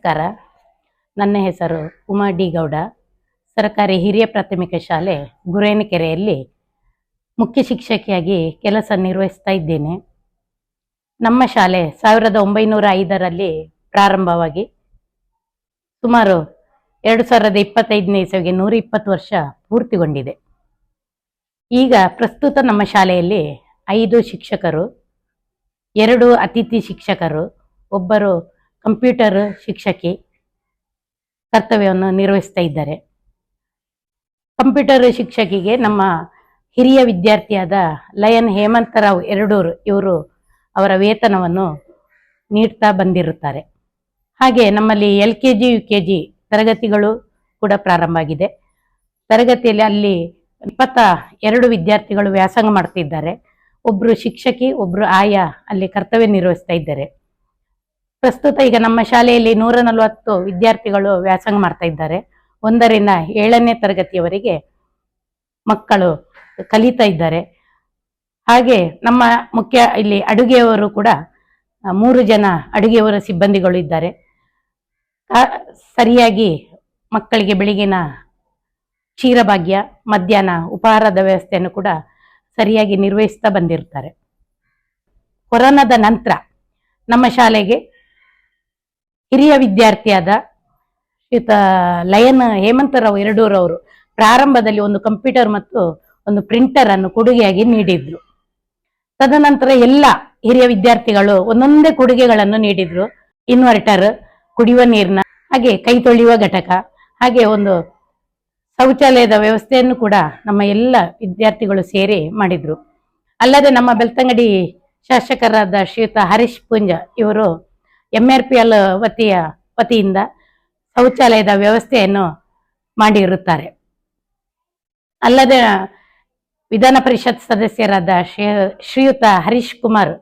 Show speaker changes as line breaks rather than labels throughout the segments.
ನಮಸ್ಕಾರ. ನನ್ನ ಹೆಸರು ಉಮಾ ಡಿ ಗೌಡ. ಸರ್ಕಾರಿ ಹಿರಿಯ ಪ್ರಾಥಮಿಕ ಶಾಲೆ ಗುರೇನಕೆರೆಯಲ್ಲಿ ಮುಖ್ಯ ಶಿಕ್ಷಕಿಯಾಗಿ ಕೆಲಸ ನಿರ್ವಹಿಸ್ತಾ ಇದ್ದೇನೆ. ನಮ್ಮ ಶಾಲೆ 1905ರಲ್ಲಿ ಪ್ರಾರಂಭವಾಗಿ ಸುಮಾರು 2025ನೇ ಇಸವಿಗೆ 120 ವರ್ಷ ಪೂರ್ತಿಗೊಂಡಿದೆ. ಈಗ ಪ್ರಸ್ತುತ ನಮ್ಮ ಶಾಲೆಯಲ್ಲಿ 5 ಶಿಕ್ಷಕರು, 2 ಅತಿಥಿ ಶಿಕ್ಷಕರು, ಒಬ್ಬರು ಕಂಪ್ಯೂಟರ್ ಶಿಕ್ಷಕಿ ಕರ್ತವ್ಯವನ್ನು ನಿರ್ವಹಿಸ್ತಾ ಇದ್ದಾರೆ. ಕಂಪ್ಯೂಟರ್ ಶಿಕ್ಷಕಿಗೆ ನಮ್ಮ ಹಿರಿಯ ವಿದ್ಯಾರ್ಥಿಯಾದ ಲಯನ್ ಹೇಮಂತರಾವ್ ಎರಡೂರು ಇವರು ಅವರ ವೇತನವನ್ನು ನೀಡ್ತಾ ಬಂದಿರುತ್ತಾರೆ. ಹಾಗೆ ನಮ್ಮಲ್ಲಿ LKG UKG ತರಗತಿಗಳು ಕೂಡ ಪ್ರಾರಂಭ ಆಗಿದೆ. ತರಗತಿಯಲ್ಲಿ ಅಲ್ಲಿ 22 ವಿದ್ಯಾರ್ಥಿಗಳು ವ್ಯಾಸಂಗ ಮಾಡ್ತಿದ್ದಾರೆ. ಒಬ್ರು ಶಿಕ್ಷಕಿ, ಒಬ್ರು ಆಯಾ ಅಲ್ಲಿ ಕರ್ತವ್ಯ ನಿರ್ವಹಿಸ್ತಾ ಇದ್ದಾರೆ. ಪ್ರಸ್ತುತ ಈಗ ನಮ್ಮ ಶಾಲೆಯಲ್ಲಿ 140 ವಿದ್ಯಾರ್ಥಿಗಳು ವ್ಯಾಸಂಗ ಮಾಡ್ತಾ ಇದ್ದಾರೆ. 1ರಿಂದ 7ನೇ ತರಗತಿಯವರೆಗೆ ಮಕ್ಕಳು ಕಲಿತಾ ಇದ್ದಾರೆ. ಹಾಗೆ ನಮ್ಮ ಮುಖ್ಯ ಇಲ್ಲಿ ಅಡುಗೆಯವರು ಕೂಡ 3 ಜನ ಅಡುಗೆಯವರ ಸಿಬ್ಬಂದಿಗಳು ಇದ್ದಾರೆ. ಸರಿಯಾಗಿ ಮಕ್ಕಳಿಗೆ ಬೆಳಿಗಿನ ಕ್ಷೀರಭಾಗ್ಯ, ಮಧ್ಯಾಹ್ನ ಉಪಹಾರದ ವ್ಯವಸ್ಥೆಯನ್ನು ಕೂಡ ಸರಿಯಾಗಿ ನಿರ್ವಹಿಸ್ತಾ ಬಂದಿರ್ತಾರೆ. ಕೊರೋನಾದ ನಂತರ ನಮ್ಮ ಶಾಲೆಗೆ ಹಿರಿಯ ವಿದ್ಯಾರ್ಥಿಯಾದ ಶ್ರೀಯುತ ಲಯನ್ ಹೇಮಂತರಾವ್ ಎರಡೂರವರು ಪ್ರಾರಂಭದಲ್ಲಿ ಒಂದು ಕಂಪ್ಯೂಟರ್ ಮತ್ತು ಒಂದು ಪ್ರಿಂಟರ್ ಅನ್ನು ಕೊಡುಗೆಯಾಗಿ ನೀಡಿದ್ರು. ತದನಂತರ ಎಲ್ಲ ಹಿರಿಯ ವಿದ್ಯಾರ್ಥಿಗಳು ಒಂದೊಂದೇ ಕೊಡುಗೆಗಳನ್ನು ನೀಡಿದ್ರು. ಇನ್ವರ್ಟರ್, ಕುಡಿಯುವ ನೀರಿನ ಹಾಗೆ ಕೈ ತೊಳೆಯುವ ಘಟಕ, ಹಾಗೆ ಒಂದು ಶೌಚಾಲಯದ ವ್ಯವಸ್ಥೆಯನ್ನು ಕೂಡ ನಮ್ಮ ಎಲ್ಲ ವಿದ್ಯಾರ್ಥಿಗಳು ಸೇರಿ ಮಾಡಿದ್ರು. ಅಲ್ಲದೆ ನಮ್ಮ ಬೆಳ್ತಂಗಡಿ ಶಾಸಕರಾದ ಶ್ರೀಯುತ ಹರೀಶ್ ಪುಂಜ ಇವರು MRPL ವತಿಯಿಂದ ಶೌಚಾಲಯದ ವ್ಯವಸ್ಥೆಯನ್ನು ಮಾಡಿರುತ್ತಾರೆ. ಅಲ್ಲದೆ ವಿಧಾನ ಪರಿಷತ್ ಸದಸ್ಯರಾದ ಶ್ರೀಯುತ ಹರೀಶ್ ಕುಮಾರ್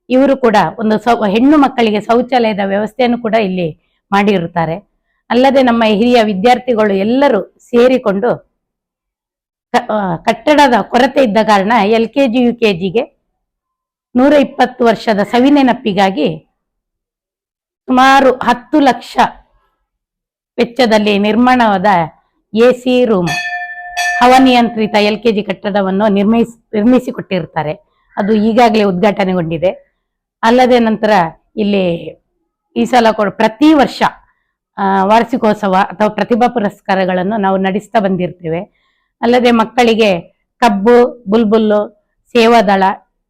ಇವರು ಕೂಡ ಒಂದು ಹೆಣ್ಣು ಮಕ್ಕಳಿಗೆ ಶೌಚಾಲಯದ ವ್ಯವಸ್ಥೆಯನ್ನು ಕೂಡ ಇಲ್ಲಿ ಮಾಡಿರುತ್ತಾರೆ. ಅಲ್ಲದೆ ನಮ್ಮ ಹಿರಿಯ ವಿದ್ಯಾರ್ಥಿಗಳು ಎಲ್ಲರೂ ಸೇರಿಕೊಂಡು ಕಟ್ಟಡದ ಕೊರತೆ ಇದ್ದ ಕಾರಣ LKG UKGಗೆ 120 ವರ್ಷದ ಸವಿನೆನಪಿಗಾಗಿ ಸುಮಾರು 10 ಲಕ್ಷ ವೆಚ್ಚದಲ್ಲಿ ನಿರ್ಮಾಣವಾದ AC ರೂಮ್, ಹವಾನಿಯಂತ್ರಿತ LKG ಕಟ್ಟಡವನ್ನು ನಿರ್ಮಿಸಿಕೊಟ್ಟಿರ್ತಾರೆ. ಅದು ಈಗಾಗಲೇ ಉದ್ಘಾಟನೆಗೊಂಡಿದೆ. ಅಲ್ಲದೆ ನಂತರ ಇಲ್ಲಿ ಈ ಸಲ ಪ್ರತಿ ವರ್ಷ ವಾರ್ಷಿಕೋತ್ಸವ ಅಥವಾ ಪ್ರತಿಭಾ ಪುರಸ್ಕಾರಗಳನ್ನು ನಾವು ನಡೆಸ್ತಾ ಬಂದಿರ್ತೇವೆ. ಅಲ್ಲದೆ ಮಕ್ಕಳಿಗೆ ಕಬ್ಬು, ಬುಲ್ಬುಲ್ಲು, ಸೇವಾದಳ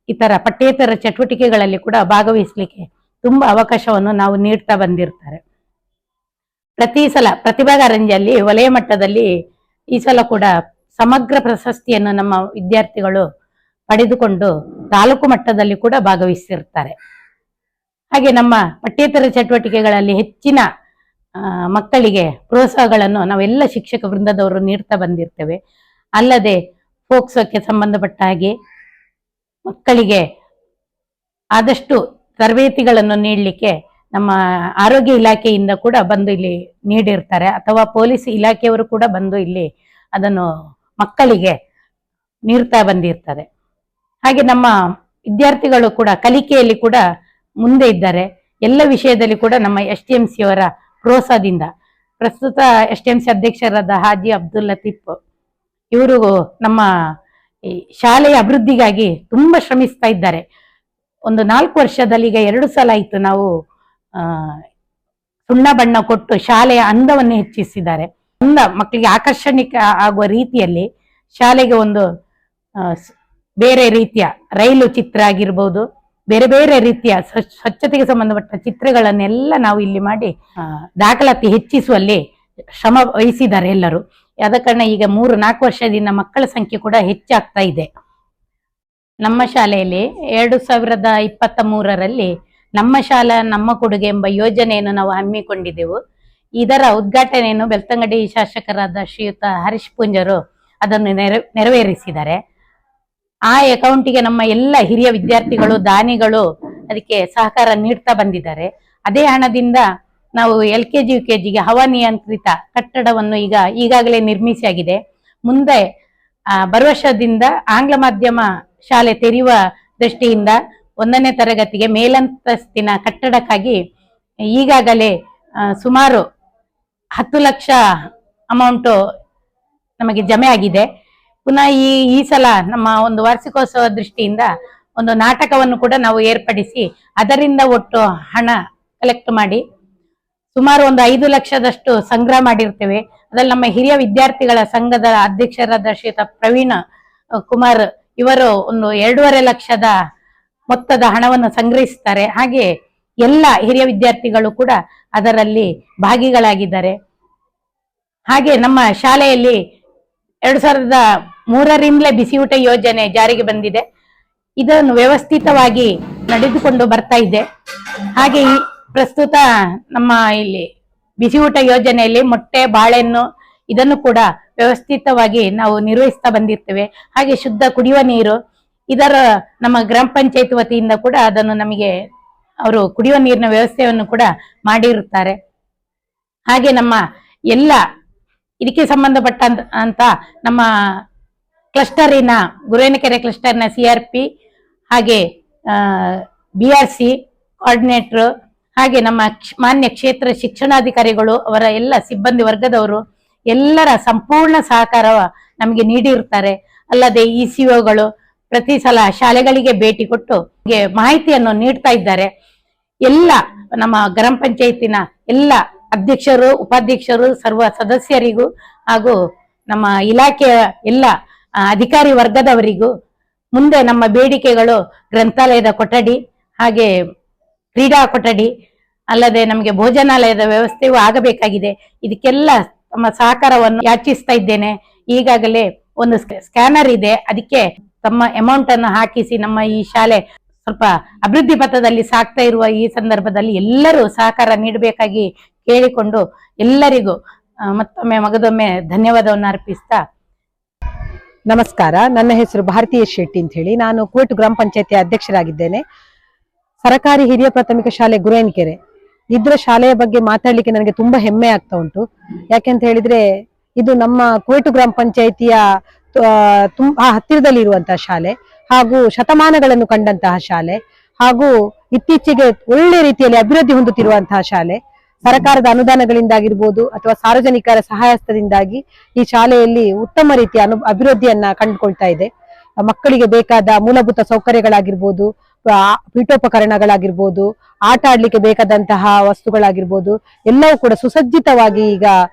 ಈ ತರ ಪಠ್ಯೇತರ ಚಟುವಟಿಕೆಗಳಲ್ಲಿ ಕೂಡ ಭಾಗವಹಿಸಲಿಕ್ಕೆ ತುಂಬಾ ಅವಕಾಶವನ್ನು ನಾವು ನೀಡ್ತಾ ಬಂದಿರ್ತಾರೆ. ಪ್ರತಿ ಸಲ ಪ್ರತಿಭಾ ಕಾರಂಜಿಯಲ್ಲಿ ವಲಯ ಮಟ್ಟದಲ್ಲಿ ಈ ಸಲ ಕೂಡ ಸಮಗ್ರ ಪ್ರಶಸ್ತಿಯನ್ನು ನಮ್ಮ ವಿದ್ಯಾರ್ಥಿಗಳು ಪಡೆದುಕೊಂಡು ತಾಲೂಕು ಮಟ್ಟದಲ್ಲಿ ಕೂಡ ಭಾಗವಹಿಸಿರ್ತಾರೆ. ಹಾಗೆ ನಮ್ಮ ಪಠ್ಯೇತರ ಚಟುವಟಿಕೆಗಳಲ್ಲಿ ಹೆಚ್ಚಿನ ಮಕ್ಕಳಿಗೆ ಪ್ರೋತ್ಸಾಹಗಳನ್ನು ನಾವೆಲ್ಲ ಶಿಕ್ಷಕ ವೃಂದದವರು ನೀಡ್ತಾ ಬಂದಿರ್ತೇವೆ. ಅಲ್ಲದೆ ಫೋಕ್ಸೋಕ್ಕೆ ಸಂಬಂಧಪಟ್ಟ ಹಾಗೆ ಮಕ್ಕಳಿಗೆ ಆದಷ್ಟು ತರಬೇತಿಗಳನ್ನು ನೀಡಲಿಕ್ಕೆ ನಮ್ಮ ಆರೋಗ್ಯ ಇಲಾಖೆಯಿಂದ ಕೂಡ ಬಂದು ಇಲ್ಲಿ ನೀಡಿರ್ತಾರೆ, ಅಥವಾ ಪೊಲೀಸ್ ಇಲಾಖೆಯವರು ಕೂಡ ಬಂದು ಇಲ್ಲಿ ಅದನ್ನು ಮಕ್ಕಳಿಗೆ ನೀಡ್ತಾ ಬಂದಿರ್ತಾರೆ. ಹಾಗೆ ನಮ್ಮ ವಿದ್ಯಾರ್ಥಿಗಳು ಕೂಡ ಕಲಿಕೆಯಲ್ಲಿ ಕೂಡ ಮುಂದೆ ಇದ್ದಾರೆ. ಎಲ್ಲ ವಿಷಯದಲ್ಲಿ ಕೂಡ ನಮ್ಮ STMC ಅವರ ಪ್ರೋತ್ಸಾಹದಿಂದ ಪ್ರಸ್ತುತ STMC ಅಧ್ಯಕ್ಷರಾದ ಹಾಜಿ ಅಬ್ದುಲ್ ಲತೀಫ್ ಇವರು ನಮ್ಮ ಶಾಲೆಯ ಅಭಿವೃದ್ಧಿಗಾಗಿ ತುಂಬಾ ಶ್ರಮಿಸ್ತಾ ಇದ್ದಾರೆ. ಒಂದು 4 ವರ್ಷದಲ್ಲಿ ಈಗ 2 ಸಲ ಆಯ್ತು ನಾವು ಸುಣ್ಣ ಬಣ್ಣ ಕೊಟ್ಟು ಶಾಲೆಯ ಅಂದವನ್ನು ಹೆಚ್ಚಿಸಿದ್ದಾರೆ. ಮಕ್ಕಳಿಗೆ ಆಕರ್ಷಣಿಕ ಆಗುವ ರೀತಿಯಲ್ಲಿ ಶಾಲೆಗೆ ಒಂದು ಬೇರೆ ರೀತಿಯ ರೈಲು ಚಿತ್ರ ಆಗಿರ್ಬೋದು, ಬೇರೆ ಬೇರೆ ರೀತಿಯ ಸ್ವಚ್ಛತೆಗೆ ಸಂಬಂಧಪಟ್ಟ ಚಿತ್ರಗಳನ್ನೆಲ್ಲ ನಾವು ಇಲ್ಲಿ ಮಾಡಿ ದಾಖಲಾತಿ ಹೆಚ್ಚಿಸುವಲ್ಲಿ ಶ್ರಮ ವಹಿಸಿದ್ದಾರೆ ಎಲ್ಲರೂ. ಆದ ಕಾರಣ ಈಗ 3-4 ವರ್ಷದಿಂದ ಮಕ್ಕಳ ಸಂಖ್ಯೆ ಕೂಡ ಹೆಚ್ಚಾಗ್ತಾ ಇದೆ. ನಮ್ಮ ಶಾಲೆಯಲ್ಲಿ 2023ರಲ್ಲಿ ನಮ್ಮ ಶಾಲಾ ನಮ್ಮ ಕೊಡುಗೆ ಎಂಬ ಯೋಜನೆಯನ್ನು ನಾವು ಹಮ್ಮಿಕೊಂಡಿದ್ದೆವು. ಇದರ ಉದ್ಘಾಟನೆಯನ್ನು ಬೆಳ್ತಂಗಡಿ ಶಾಸಕರಾದ ಶ್ರೀಯುತ ಹರೀಶ್ ಪುಂಜರು ಅದನ್ನು ನೆರವೇರಿಸಿದ್ದಾರೆ. ಆ ಅಕೌಂಟಿಗೆ ನಮ್ಮ ಎಲ್ಲ ಹಿರಿಯ ವಿದ್ಯಾರ್ಥಿಗಳು, ದಾನಿಗಳು ಅದಕ್ಕೆ ಸಹಕಾರ ನೀಡ್ತಾ ಬಂದಿದ್ದಾರೆ. ಅದೇ ಹಣದಿಂದ ನಾವು LKG UKGಗೆ ಹವಾನಿಯಂತ್ರಿತ ಕಟ್ಟಡವನ್ನು ಈಗಾಗಲೇ ನಿರ್ಮಿಸಿಯಾಗಿದೆ. ಮುಂದೆ ಬರುವ ವರ್ಷದಿಂದ ಆಂಗ್ಲ ಮಾಧ್ಯಮ ಶಾಲೆ ತೆರೆಯುವ ದೃಷ್ಟಿಯಿಂದ 1ನೇ ತರಗತಿಗೆ ಮೇಲಂತಸ್ತಿನ ಕಟ್ಟಡಕ್ಕಾಗಿ ಈಗಾಗಲೇ ಸುಮಾರು 10 ಲಕ್ಷ ಅಮೌಂಟು ನಮಗೆ ಜಮೆ ಆಗಿದೆ. ಪುನಃ ಈ ಸಲ ನಮ್ಮ ಒಂದು ವಾರ್ಷಿಕೋತ್ಸವ ದೃಷ್ಟಿಯಿಂದ ಒಂದು ನಾಟಕವನ್ನು ಕೂಡ ನಾವು ಏರ್ಪಡಿಸಿ ಅದರಿಂದ ಒಟ್ಟು ಹಣ ಕಲೆಕ್ಟ್ ಮಾಡಿ ಸುಮಾರು ಒಂದು 5 ಲಕ್ಷದಷ್ಟು ಸಂಗ್ರಹ ಮಾಡಿರ್ತೇವೆ. ಅದ್ರಲ್ಲಿ ನಮ್ಮ ಹಿರಿಯ ವಿದ್ಯಾರ್ಥಿಗಳ ಸಂಘದ ಅಧ್ಯಕ್ಷರಾದ ಶ್ರೀಯುತ ಪ್ರವೀಣ್ ಕುಮಾರ್ ಇವರು ಒಂದು 2.5 ಲಕ್ಷದ ಮೊತ್ತದ ಹಣವನ್ನು ಸಂಗ್ರಹಿಸುತ್ತಾರೆ. ಹಾಗೆ ಎಲ್ಲ ಹಿರಿಯ ವಿದ್ಯಾರ್ಥಿಗಳು ಕೂಡ ಅದರಲ್ಲಿ ಭಾಗಿಗಳಾಗಿದ್ದಾರೆ. ಹಾಗೆ ನಮ್ಮ ಶಾಲೆಯಲ್ಲಿ 2003ರಿಂದಲೇ ಬಿಸಿಯೂಟ ಯೋಜನೆ ಜಾರಿಗೆ ಬಂದಿದೆ. ಇದನ್ನು ವ್ಯವಸ್ಥಿತವಾಗಿ ನಡೆದುಕೊಂಡು ಬರ್ತಾ ಇದೆ. ಹಾಗೆ ಈ ಪ್ರಸ್ತುತ ನಮ್ಮ ಇಲ್ಲಿ ಬಿಸಿಯೂಟ ಯೋಜನೆಯಲ್ಲಿ ಮೊಟ್ಟೆ, ಬಾಳೆಹಣ್ಣು ಇದನ್ನು ಕೂಡ ವ್ಯವಸ್ಥಿತವಾಗಿ ನಾವು ನಿರ್ವಹಿಸ್ತಾ ಬಂದಿರ್ತೇವೆ. ಹಾಗೆ ಶುದ್ಧ ಕುಡಿಯುವ ನೀರು ಇದರ ನಮ್ಮ ಗ್ರಾಮ ಪಂಚಾಯತ್ ವತಿಯಿಂದ ಕೂಡ ಅದನ್ನು ನಮಗೆ ಅವರು ಕುಡಿಯುವ ನೀರಿನ ವ್ಯವಸ್ಥೆಯನ್ನು ಕೂಡ ಮಾಡಿರುತ್ತಾರೆ. ಹಾಗೆ ನಮ್ಮ ಎಲ್ಲ ಇದಕ್ಕೆ ಸಂಬಂಧಪಟ್ಟ ಅಂತ ನಮ್ಮ ಕ್ಲಸ್ಟರಿನ ಗುರುವೇನಕೆರೆ ಕ್ಲಸ್ಟರ್ನ CRP ಹಾಗೆ BRC ಕೋಆರ್ಡಿನೇಟರ್ ಹಾಗೆ ನಮ್ಮ ಮಾನ್ಯ ಕ್ಷೇತ್ರ ಶಿಕ್ಷಣಾಧಿಕಾರಿಗಳು ಅವರ ಎಲ್ಲ ಸಿಬ್ಬಂದಿ ವರ್ಗದವರು ಎಲ್ಲರ ಸಂಪೂರ್ಣ ಸಹಕಾರ ನಮಗೆ ನೀಡಿರುತ್ತಾರೆ. ಅಲ್ಲದೆ ECOಗಳು ಪ್ರತಿ ಸಲ ಶಾಲೆಗಳಿಗೆ ಭೇಟಿ ಕೊಟ್ಟು ಮಾಹಿತಿಯನ್ನು ನೀಡ್ತಾ ಇದ್ದಾರೆ. ಎಲ್ಲ ನಮ್ಮ ಗ್ರಾಮ ಪಂಚಾಯತಿನ ಎಲ್ಲ ಅಧ್ಯಕ್ಷರು, ಉಪಾಧ್ಯಕ್ಷರು, ಸರ್ವ ಸದಸ್ಯರಿಗೂ ಹಾಗೂ ನಮ್ಮ ಇಲಾಖೆಯ ಎಲ್ಲ ಅಧಿಕಾರಿ ವರ್ಗದವರಿಗೂ ಮುಂದೆ ನಮ್ಮ ಬೇಡಿಕೆಗಳು ಗ್ರಂಥಾಲಯದ ಕೊಠಡಿ ಹಾಗೆ ಕ್ರೀಡಾ ಕೊಠಡಿ ಅಲ್ಲದೆ ನಮಗೆ ಭೋಜನಾಲಯದ ವ್ಯವಸ್ಥೆಯೂ ಆಗಬೇಕಾಗಿದೆ. ಇದಕ್ಕೆಲ್ಲ ತಮ್ಮ ಸಹಕಾರವನ್ನು ಯಾಚಿಸ್ತಾ ಇದ್ದೇನೆ. ಈಗಾಗಲೇ ಒಂದು ಸ್ಕ್ಯಾನರ್ ಇದೆ, ಅದಕ್ಕೆ ತಮ್ಮ ಅಮೌಂಟ್ ಅನ್ನು ಹಾಕಿಸಿ ನಮ್ಮ ಈ ಶಾಲೆ ಸ್ವಲ್ಪ ಅಭಿವೃದ್ಧಿ ಪಥದಲ್ಲಿ ಸಾಗ್ತಾ ಇರುವ ಈ ಸಂದರ್ಭದಲ್ಲಿ ಎಲ್ಲರೂ ಸಹಕಾರ ನೀಡಬೇಕಾಗಿ ಕೇಳಿಕೊಂಡು ಎಲ್ಲರಿಗೂ ಮಗದೊಮ್ಮೆ ಧನ್ಯವಾದವನ್ನು ಅರ್ಪಿಸ್ತಾ.
ನಮಸ್ಕಾರ, ನನ್ನ ಹೆಸರು ಭಾರತೀಯ ಶೆಟ್ಟಿ ಅಂತ ಹೇಳಿ. ನಾನು ಕೋಟ್ ಗ್ರಾಮ ಪಂಚಾಯತಿ ಅಧ್ಯಕ್ಷರಾಗಿದ್ದೇನೆ. ಸರಕಾರಿ ಹಿರಿಯ ಪ್ರಾಥಮಿಕ ಶಾಲೆ ಗುರುವೇನಕೆರೆ ಇದ್ರ ಶಾಲೆಯ ಬಗ್ಗೆ ಮಾತಾಡ್ಲಿಕ್ಕೆ ನನಗೆ ತುಂಬಾ ಹೆಮ್ಮೆ ಆಗ್ತಾ ಉಂಟು. ಯಾಕೆಂತ ಹೇಳಿದ್ರೆ ಇದು ನಮ್ಮ ಕೋಟ್ ಗ್ರಾಮ ಪಂಚಾಯತಿಯ ತುಂಬಾ ಹತ್ತಿರದಲ್ಲಿ ಇರುವಂತಹ ಶಾಲೆ ಹಾಗೂ ಶತಮಾನಗಳನ್ನು ಕಂಡಂತಹ ಶಾಲೆ ಹಾಗೂ ಇತ್ತೀಚೆಗೆ ಒಳ್ಳೆ ರೀತಿಯಲ್ಲಿ ಅಭಿವೃದ್ಧಿ ಹೊಂದುತ್ತಿರುವಂತಹ ಶಾಲೆ. ಸರ್ಕಾರದ ಅನುದಾನಗಳಿಂದಾಗಿರ್ಬೋದು ಅಥವಾ ಸಾರ್ವಜನಿಕರ ಸಹಾಯಸ್ಥದಿಂದಾಗಿ ಈ ಶಾಲೆಯಲ್ಲಿ ಉತ್ತಮ ರೀತಿಯ ಅಭಿವೃದ್ಧಿಯನ್ನ ಕಂಡುಕೊಳ್ತಾ ಇದೆ. ಮಕ್ಕಳಿಗೆ ಬೇಕಾದ ಮೂಲಭೂತ ಸೌಕರ್ಯಗಳಾಗಿರ್ಬೋದು, ಪೀಠೋಪಕರಣಗಳಾಗಿರ್ಬೋದು, ಆಟ ಆಡ್ಲಿಕ್ಕೆ ಬೇಕಾದಂತಹ ವಸ್ತುಗಳಾಗಿರ್ಬೋದು ಎಲ್ಲವೂ ಕೂಡ ಸುಸಜ್ಜಿತವಾಗಿ ಈಗ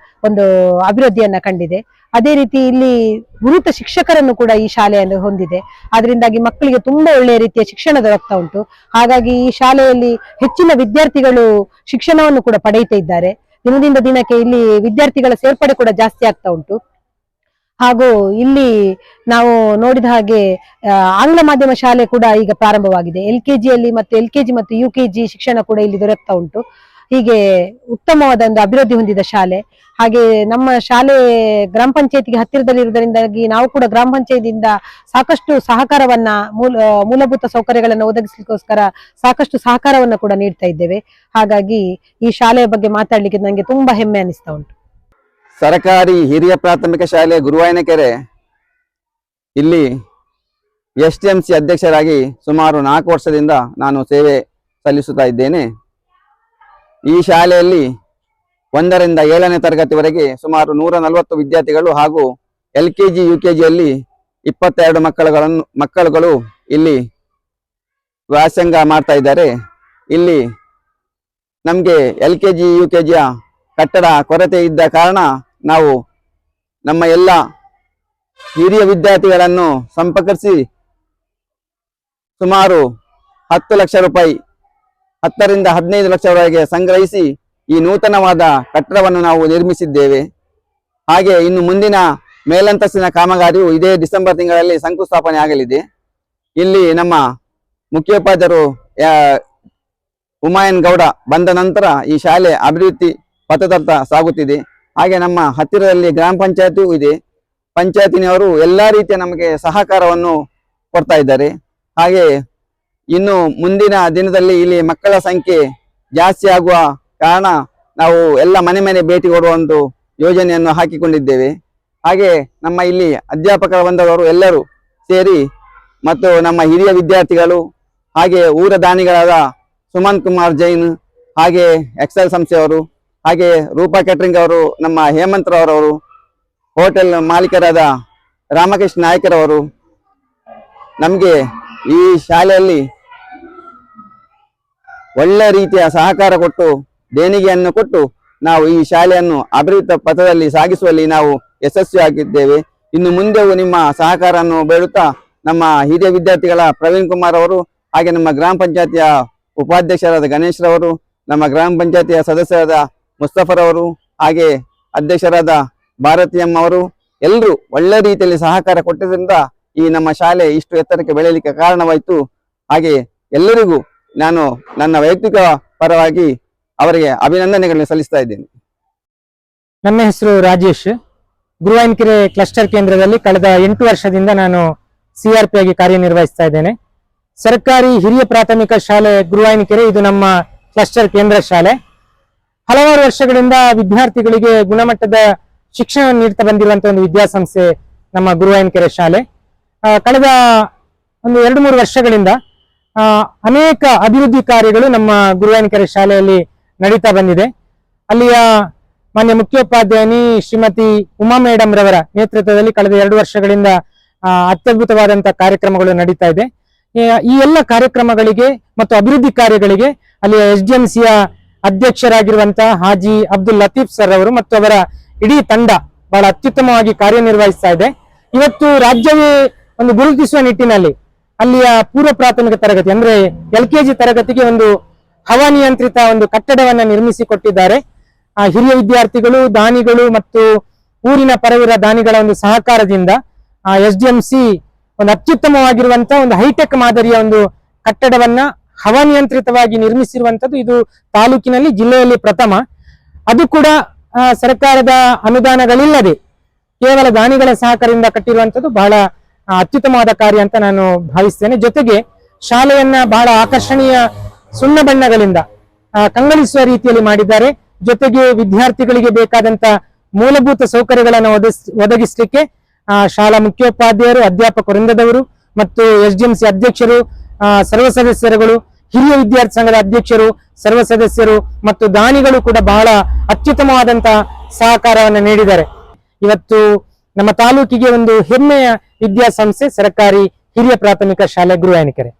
ಒಂದು ಅಭಿವೃದ್ಧಿಯನ್ನ ಕಂಡಿದೆ. ಅದೇ ರೀತಿ ಇಲ್ಲಿ ನುರಿತ ಶಿಕ್ಷಕರನ್ನು ಕೂಡ ಈ ಶಾಲೆಯನ್ನು ಹೊಂದಿದೆ. ಅದರಿಂದಾಗಿ ಮಕ್ಕಳಿಗೆ ತುಂಬಾ ಒಳ್ಳೆಯ ರೀತಿಯ ಶಿಕ್ಷಣ ದೊರಕ್ತಾ ಉಂಟು. ಹಾಗಾಗಿ ಈ ಶಾಲೆಯಲ್ಲಿ ಹೆಚ್ಚಿನ ವಿದ್ಯಾರ್ಥಿಗಳು ಶಿಕ್ಷಣವನ್ನು ಕೂಡ ಪಡೆಯುತ್ತಾ ಇದ್ದಾರೆ. ದಿನದಿಂದ ದಿನಕ್ಕೆ ಇಲ್ಲಿ ವಿದ್ಯಾರ್ಥಿಗಳ ಸೇರ್ಪಡೆ ಕೂಡ ಜಾಸ್ತಿ ಆಗ್ತಾ ಉಂಟು. ಹಾಗೂ ಇಲ್ಲಿ ನಾವು ನೋಡಿದ ಹಾಗೆ ಆಂಗ್ಲ ಮಾಧ್ಯಮ ಶಾಲೆ ಕೂಡ ಈಗ ಪ್ರಾರಂಭವಾಗಿದೆ. LKGಯಲ್ಲಿ ಮತ್ತು LKG ಮತ್ತು UKG ಶಿಕ್ಷಣ ಕೂಡ ಇಲ್ಲಿ ದೊರಕ್ತಾ ಉಂಟು. ಹೀಗೆ ಉತ್ತಮವಾದ ಒಂದು ಅಭಿವೃದ್ಧಿ ಹೊಂದಿದ ಶಾಲೆ. ಹಾಗೆ ನಮ್ಮ ಶಾಲೆ ಗ್ರಾಮ ಪಂಚಾಯತಿಗೆ ಹತ್ತಿರದಲ್ಲಿರುವುದರಿಂದಾಗಿ ನಾವು ಕೂಡ ಗ್ರಾಮ ಪಂಚಾಯತಿಯಿಂದ ಸಾಕಷ್ಟು ಸಹಕಾರವನ್ನ ಮೂಲಭೂತ ಸೌಕರ್ಯಗಳನ್ನು ಒದಗಿಸಲಿಕ್ಕೋಸ್ಕರ ಸಾಕಷ್ಟು ಸಹಕಾರವನ್ನ ಕೂಡ ನೀಡ್ತಾ ಇದ್ದೇವೆ. ಹಾಗಾಗಿ ಈ ಶಾಲೆಯ ಬಗ್ಗೆ ಮಾತಾಡ್ಲಿಕ್ಕೆ ನನಗೆ ತುಂಬಾ ಹೆಮ್ಮೆ ಅನಿಸ್ತಾ ಉಂಟು.
ಸರಕಾರಿ ಹಿರಿಯ ಪ್ರಾಥಮಿಕ ಶಾಲೆ ಗುರುವೇನಕೆರೆ ಇಲ್ಲಿ STMC ಅಧ್ಯಕ್ಷರಾಗಿ ಸುಮಾರು 4 ವರ್ಷದಿಂದ ನಾನು ಸೇವೆ ಸಲ್ಲಿಸುತ್ತಾ ಇದ್ದೇನೆ. ಈ ಶಾಲೆಯಲ್ಲಿ 1ರಿಂದ 7ನೇ ತರಗತಿವರೆಗೆ ಸುಮಾರು 140 ವಿದ್ಯಾರ್ಥಿಗಳು ಹಾಗೂ LKG UKGಯಲ್ಲಿ 22 ಮಕ್ಕಳುಗಳು ಇಲ್ಲಿ ವ್ಯಾಸಂಗ ಮಾಡ್ತಾ ಇದ್ದಾರೆ. ಇಲ್ಲಿ ನಮಗೆ LKG UKGಯ ಕಟ್ಟಡ ಕೊರತೆ ಇದ್ದ ಕಾರಣ ನಾವು ನಮ್ಮ ಎಲ್ಲ ಹಿರಿಯ ವಿದ್ಯಾರ್ಥಿಗಳನ್ನು ಸಂಪರ್ಕಿಸಿ ಸುಮಾರು 10 ಲಕ್ಷ ರೂಪಾಯಿ 10ರಿಂದ 15 ಲಕ್ಷವರೆಗೆ ಸಂಗ್ರಹಿಸಿ ಈ ನೂತನವಾದ ಕಟ್ಟಡವನ್ನು ನಾವು ನಿರ್ಮಿಸಿದ್ದೇವೆ. ಹಾಗೆ ಇನ್ನು ಮುಂದಿನ ಮೇಲಂತಸ್ತಿನ ಕಾಮಗಾರಿಯು ಇದೇ ಡಿಸೆಂಬರ್ ತಿಂಗಳಲ್ಲಿ ಶಂಕುಸ್ಥಾಪನೆ ಆಗಲಿದೆ. ಇಲ್ಲಿ ನಮ್ಮ ಮುಖ್ಯೋಪಾಧ್ಯಾಯರು ಉಮಾಯನ್ ಗೌಡ ಬಂದ ನಂತರ ಈ ಶಾಲೆ ಅಭಿವೃದ್ಧಿ ಪಥದತ್ತ ಸಾಗುತ್ತಿದೆ. ಹಾಗೆ ನಮ್ಮ ಹತ್ತಿರದಲ್ಲಿ ಗ್ರಾಮ ಪಂಚಾಯತಿಯೂ ಇದೆ. ಪಂಚಾಯತಿನವರು ಎಲ್ಲ ರೀತಿಯ ನಮಗೆ ಸಹಕಾರವನ್ನು ಕೊಡ್ತಾ ಇದ್ದಾರೆ. ಹಾಗೆ ಇನ್ನು ಮುಂದಿನ ದಿನದಲ್ಲಿ ಇಲ್ಲಿ ಮಕ್ಕಳ ಸಂಖ್ಯೆ ಜಾಸ್ತಿ ಆಗುವ ಕಾರಣ ನಾವು ಎಲ್ಲ ಮನೆ ಮನೆ ಭೇಟಿ ಕೊಡುವ ಒಂದು ಯೋಜನೆಯನ್ನು ಹಾಕಿಕೊಂಡಿದ್ದೇವೆ. ಹಾಗೆ ನಮ್ಮ ಇಲ್ಲಿ ಅಧ್ಯಾಪಕರು ಬಂದವರು ಎಲ್ಲರೂ ಸೇರಿ ಮತ್ತು ನಮ್ಮ ಹಿರಿಯ ವಿದ್ಯಾರ್ಥಿಗಳು ಹಾಗೆ ಊರ ದಾನಿಗಳಾದ ಸುಮನ್ ಕುಮಾರ್ ಜೈನ್ ಹಾಗೆ ಎಕ್ಸೆಲ್ ಸಂಸ್ಥೆಯವರು ಹಾಗೆ ರೂಪಾ ಕ್ಯಾಟ್ರಿಂಗ್ ಅವರು, ನಮ್ಮ ಹೇಮಂತ್ ರವರವರು, ಹೋಟೆಲ್ ಮಾಲೀಕರಾದ ರಾಮಕೃಷ್ಣ ನಾಯ್ಕರವರು ನಮಗೆ ಈ ಶಾಲೆಯಲ್ಲಿ ಒಳ್ಳೆ ರೀತಿಯ ಸಹಕಾರ ಕೊಟ್ಟು ದೇಣಿಗೆಯನ್ನು ಕೊಟ್ಟು ನಾವು ಈ ಶಾಲೆಯನ್ನು ಅಭಿವೃದ್ಧಿ ಪಥದಲ್ಲಿ ಸಾಗಿಸುವಲ್ಲಿ ನಾವು ಯಶಸ್ವಿಯಾಗಿದ್ದೇವೆ. ಇನ್ನು ಮುಂದೆಯೂ ನಿಮ್ಮ ಸಹಕಾರವನ್ನು ಬೇಡುತ್ತಾ ನಮ್ಮ ಹಿರಿಯ ವಿದ್ಯಾರ್ಥಿಗಳ ಪ್ರವೀಣ್ ಕುಮಾರ್ ಅವರು, ಹಾಗೆ ನಮ್ಮ ಗ್ರಾಮ ಪಂಚಾಯತಿಯ ಉಪಾಧ್ಯಕ್ಷರಾದ ಗಣೇಶ್ ರವರು, ನಮ್ಮ ಗ್ರಾಮ ಪಂಚಾಯತಿಯ ಸದಸ್ಯರಾದ ಮುಸ್ತಫರವರು, ಹಾಗೆ ಅಧ್ಯಕ್ಷರಾದ ಭಾರತೀಯಮ್ಮ ಅವರು ಎಲ್ಲರೂ ಒಳ್ಳೆ ರೀತಿಯಲ್ಲಿ ಸಹಕಾರ ಕೊಟ್ಟಿದ್ದರಿಂದ ಈ ನಮ್ಮ ಶಾಲೆ ಇಷ್ಟು ಎತ್ತರಕ್ಕೆ ಬೆಳೆಯಲಿಕ್ಕೆ ಕಾರಣವಾಯಿತು. ಹಾಗೆ ಎಲ್ಲರಿಗೂ ನಾನು ನನ್ನ ವೈಯಕ್ತಿಕ ಪರವಾಗಿ ಅವರಿಗೆ ಅಭಿನಂದನೆಗಳನ್ನು ಸಲ್ಲಿಸ್ತಾ ಇದ್ದೇನೆ.
ನನ್ನ ಹೆಸರು ರಾಜೇಶ್. ಗುರುವಾಯಿನಕೆರೆ ಕ್ಲಸ್ಟರ್ ಕೇಂದ್ರದಲ್ಲಿ ಕಳೆದ 8 ವರ್ಷದಿಂದ ನಾನು CRP ಆಗಿ ಕಾರ್ಯನಿರ್ವಹಿಸ್ತಾ ಇದ್ದೇನೆ. ಸರ್ಕಾರಿ ಹಿರಿಯ ಪ್ರಾಥಮಿಕ ಶಾಲೆ ಗುರುವಾಯಿನಕೆರೆ ಇದು ನಮ್ಮ ಕ್ಲಸ್ಟರ್ ಕೇಂದ್ರ ಶಾಲೆ. ಹಲವಾರು ವರ್ಷಗಳಿಂದ ವಿದ್ಯಾರ್ಥಿಗಳಿಗೆ ಗುಣಮಟ್ಟದ ಶಿಕ್ಷಣ ನೀಡ್ತಾ ಬಂದಿರುವಂತಹ ಒಂದು ವಿದ್ಯಾಸಂಸ್ಥೆ ನಮ್ಮ ಗುರುವಾಯಿನಕೆರೆ ಶಾಲೆ. ಕಳೆದ ಒಂದು 2-3 ವರ್ಷಗಳಿಂದ ಅನೇಕ ಅಭಿವೃದ್ಧಿ ಕಾರ್ಯಗಳು ನಮ್ಮ ಗುರುವಾಯಿನಕೆರೆ ಶಾಲೆಯಲ್ಲಿ ನಡೀತಾ ಬಂದಿದೆ. ಅಲ್ಲಿಯ ಮಾನ್ಯ ಮುಖ್ಯೋಪಾಧ್ಯಾಯಿನಿ ಶ್ರೀಮತಿ ಉಮಾ ಮೇಡಮ್ ರವರ ನೇತೃತ್ವದಲ್ಲಿ ಕಳೆದ 2 ವರ್ಷಗಳಿಂದ ಅತ್ಯದ್ಭುತವಾದಂತಹ ಕಾರ್ಯಕ್ರಮಗಳು ನಡೀತಾ ಇದೆ. ಈ ಎಲ್ಲ ಕಾರ್ಯಕ್ರಮಗಳಿಗೆ ಮತ್ತು ಅಭಿವೃದ್ಧಿ ಕಾರ್ಯಗಳಿಗೆ ಅಲ್ಲಿಯ SDMCಯ ಅಧ್ಯಕ್ಷರಾಗಿರುವಂತಹ ಹಾಜಿ ಅಬ್ದುಲ್ ಲತೀಫ್ ಸರ್ ಅವರು ಮತ್ತು ಅವರ ಇಡೀ ತಂಡ ಬಹಳ ಅತ್ಯುತ್ತಮವಾಗಿ ಕಾರ್ಯನಿರ್ವಹಿಸ್ತಾ ಇದೆ. ಇವತ್ತು ರಾಜ್ಯವೇ ಒಂದು ಗುರುತಿಸುವ ನಿಟ್ಟಿನಲ್ಲಿ ಅಲ್ಲಿಯ ಪೂರ್ವ ಪ್ರಾಥಮಿಕ ತರಗತಿ ಅಂದ್ರೆ LKG ತರಗತಿಗೆ ಒಂದು ಹವಾನಿಯಂತ್ರಿತ ಒಂದು ಕಟ್ಟಡವನ್ನ ನಿರ್ಮಿಸಿಕೊಟ್ಟಿದ್ದಾರೆ. ಹಿರಿಯ ವಿದ್ಯಾರ್ಥಿಗಳು, ದಾನಿಗಳು ಮತ್ತು ಊರಿನ ಪರವಿರ ದಾನಿಗಳ ಒಂದು ಸಹಕಾರದಿಂದ SDMC ಒಂದು ಅತ್ಯುತ್ತಮವಾಗಿರುವಂತಹ ಒಂದು ಹೈಟೆಕ್ ಮಾದರಿಯ ಒಂದು ಕಟ್ಟಡವನ್ನ ಹವಾನಿಯಂತ್ರಿತವಾಗಿ ನಿರ್ಮಿಸಿರುವಂತದ್ದು ಇದು ತಾಲೂಕಿನಲ್ಲಿ, ಜಿಲ್ಲೆಯಲ್ಲಿ ಪ್ರಥಮ. ಅದು ಕೂಡ ಸರ್ಕಾರದ ಅನುದಾನಗಳಿಲ್ಲದೆ ಕೇವಲ ದಾನಿಗಳ ಸಹಕಾರದಿಂದ ಕಟ್ಟಿರುವಂತದ್ದು ಬಹಳ ಅತ್ಯುತ್ತಮವಾದ ಕಾರ್ಯ ಅಂತ ನಾನು ಭಾವಿಸ್ತೇನೆ. ಜೊತೆಗೆ ಶಾಲೆಯನ್ನ ಬಹಳ ಆಕರ್ಷಣೀಯ ಸುಣ್ಣ ಬಣ್ಣಗಳಿಂದ ಕಂಗೊಳಿಸುವ ರೀತಿಯಲ್ಲಿ ಮಾಡಿದ್ದಾರೆ. ಜೊತೆಗೆ ವಿದ್ಯಾರ್ಥಿಗಳಿಗೆ ಬೇಕಾದಂತ ಮೂಲಭೂತ ಸೌಕರ್ಯಗಳನ್ನು ಒದಗಿಸಲಿಕ್ಕೆ ಶಾಲಾ ಮುಖ್ಯೋಪಾಧ್ಯಾಯರು, ಅಧ್ಯಾಪಕ ವೃಂದದವರು ಮತ್ತು SDMC ಅಧ್ಯಕ್ಷರು, ಸರ್ವ ಸದಸ್ಯರುಗಳು, ಹಿರಿಯ ವಿದ್ಯಾರ್ಥಿ ಸಂಘದ ಅಧ್ಯಕ್ಷರು, ಸರ್ವ ಸದಸ್ಯರು ಮತ್ತು ದಾನಿಗಳು ಕೂಡ ಬಹಳ ಅತ್ಯುತ್ತಮವಾದಂತಹ ಸಹಕಾರವನ್ನು ನೀಡಿದ್ದಾರೆ. ಇವತ್ತು ನಮ್ಮ ತಾಲೂಕಿಗೆ ಒಂದು ಹೆಮ್ಮೆಯ ವಿದ್ಯಾಸಂಸ್ಥೆ ಸರ್ಕಾರಿ ಹಿರಿಯ ಪ್ರಾಥಮಿಕ ಶಾಲೆ ಗುರುವಾಯಿನಕೆರೆ.